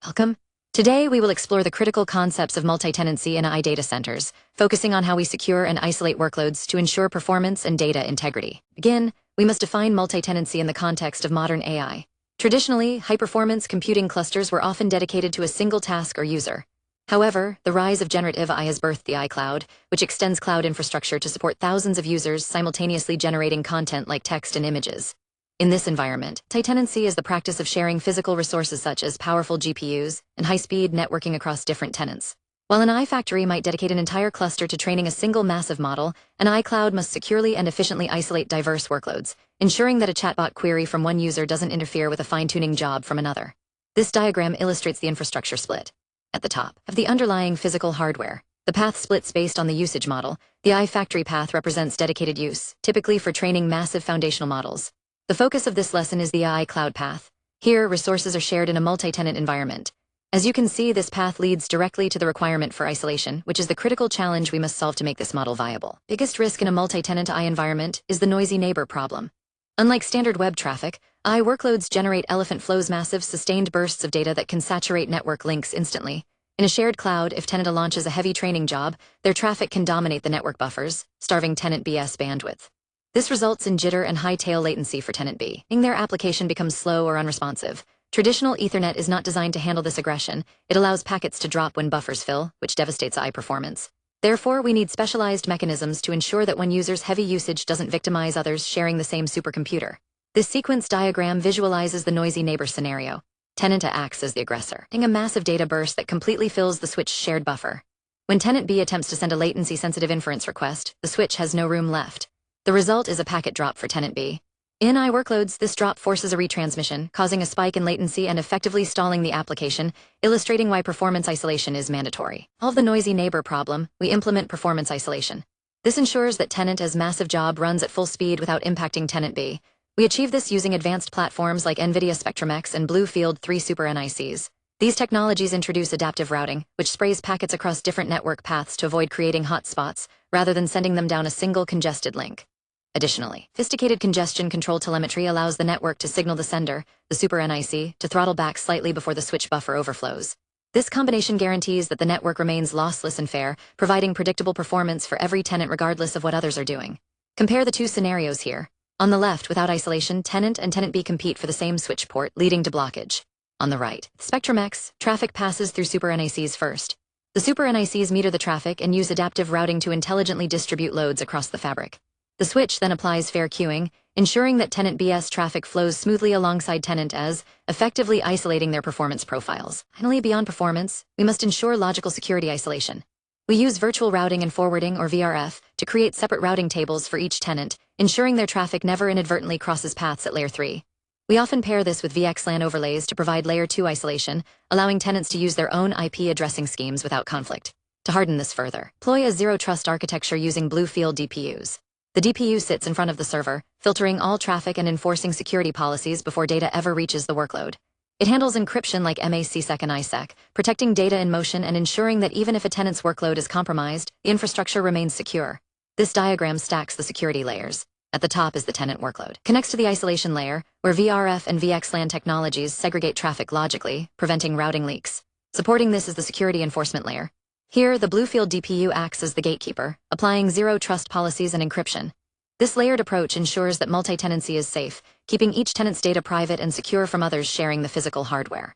Welcome. Today, we will explore the critical concepts of multi-tenancy in AI data centers, focusing on how we secure and isolate workloads to ensure performance and data integrity. To begin, we must define multi-tenancy in the context of modern AI. Traditionally, high-performance computing clusters were often dedicated to a single task or user. However, the rise of generative AI has birthed the iCloud, which extends cloud infrastructure to support thousands of users simultaneously generating content like text and images. In this environment, multi-tenancy is the practice of sharing physical resources such as powerful GPUs and high-speed networking across different tenants. While an AI factory might dedicate an entire cluster to training a single massive model, an iCloud must securely and efficiently isolate diverse workloads, ensuring that a chatbot query from one user doesn't interfere with a fine-tuning job from another. This diagram illustrates the infrastructure split. At the top of the underlying physical hardware, the path splits based on the usage model. The AI factory path represents dedicated use, typically for training massive foundational models. The focus of this lesson is the AI cloud path. Here, resources are shared in a multi-tenant environment. As you can see, this path leads directly to the requirement for isolation, which is the critical challenge we must solve to make this model viable. Biggest risk in a multi-tenant AI environment is the noisy neighbor problem. Unlike standard web traffic, AI workloads generate elephant flows, massive, sustained bursts of data that can saturate network links instantly. In a shared cloud, if tenant A launches a heavy training job, their traffic can dominate the network buffers, starving tenant B's bandwidth. This results in jitter and high tail latency for tenant B, meaning their application becomes slow or unresponsive. Traditional Ethernet is not designed to handle this aggression. It allows packets to drop when buffers fill, which devastates AI performance. Therefore, we need specialized mechanisms to ensure that one user's heavy usage doesn't victimize others sharing the same supercomputer. This sequence diagram visualizes the noisy neighbor scenario. Tenant A acts as the aggressor, having a massive data burst that completely fills the switch's shared buffer. When tenant B attempts to send a latency-sensitive inference request, the switch has no room left. The result is a packet drop for tenant B. In AI workloads, this drop forces a retransmission, causing a spike in latency and effectively stalling the application, illustrating why performance isolation is mandatory. To solve the noisy neighbor problem, we implement performance isolation. This ensures that tenant A's massive job runs at full speed without impacting tenant B. We achieve this using advanced platforms like NVIDIA Spectrum-X and Bluefield 3 Super NICs. These technologies introduce adaptive routing, which sprays packets across different network paths to avoid creating hotspots, rather than sending them down a single congested link. Additionally, sophisticated congestion control telemetry allows the network to signal the sender, the Super NIC, to throttle back slightly before the switch buffer overflows. This combination guarantees that the network remains lossless and fair, providing predictable performance for every tenant regardless of what others are doing. Compare the two scenarios here. On the left, without isolation, tenant and tenant B compete for the same switch port, leading to blockage. On the right, Spectrum-X, traffic passes through Super NICs first. The Super NICs meter the traffic and use adaptive routing to intelligently distribute loads across the fabric. The switch then applies fair queuing, ensuring that tenant B's traffic flows smoothly alongside tenant A's, effectively isolating their performance profiles. Finally, beyond performance, we must ensure logical security isolation. We use virtual routing and forwarding, or VRF, to create separate routing tables for each tenant, ensuring their traffic never inadvertently crosses paths at layer 3. We often pair this with VXLAN overlays to provide layer 2 isolation, allowing tenants to use their own IP addressing schemes without conflict. To harden this further, deploy a zero-trust architecture using Bluefield DPUs. The DPU sits in front of the server, filtering all traffic and enforcing security policies before data ever reaches the workload. It handles encryption like MACsec and ISEC, protecting data in motion and ensuring that even if a tenant's workload is compromised, the infrastructure remains secure. This diagram stacks the security layers. At the top is the tenant workload. Connects to the isolation layer, where VRF and VXLAN technologies segregate traffic logically, preventing routing leaks. Supporting this is the security enforcement layer. Here, the Bluefield DPU acts as the gatekeeper, applying zero-trust policies and encryption. This layered approach ensures that multi-tenancy is safe, keeping each tenant's data private and secure from others sharing the physical hardware.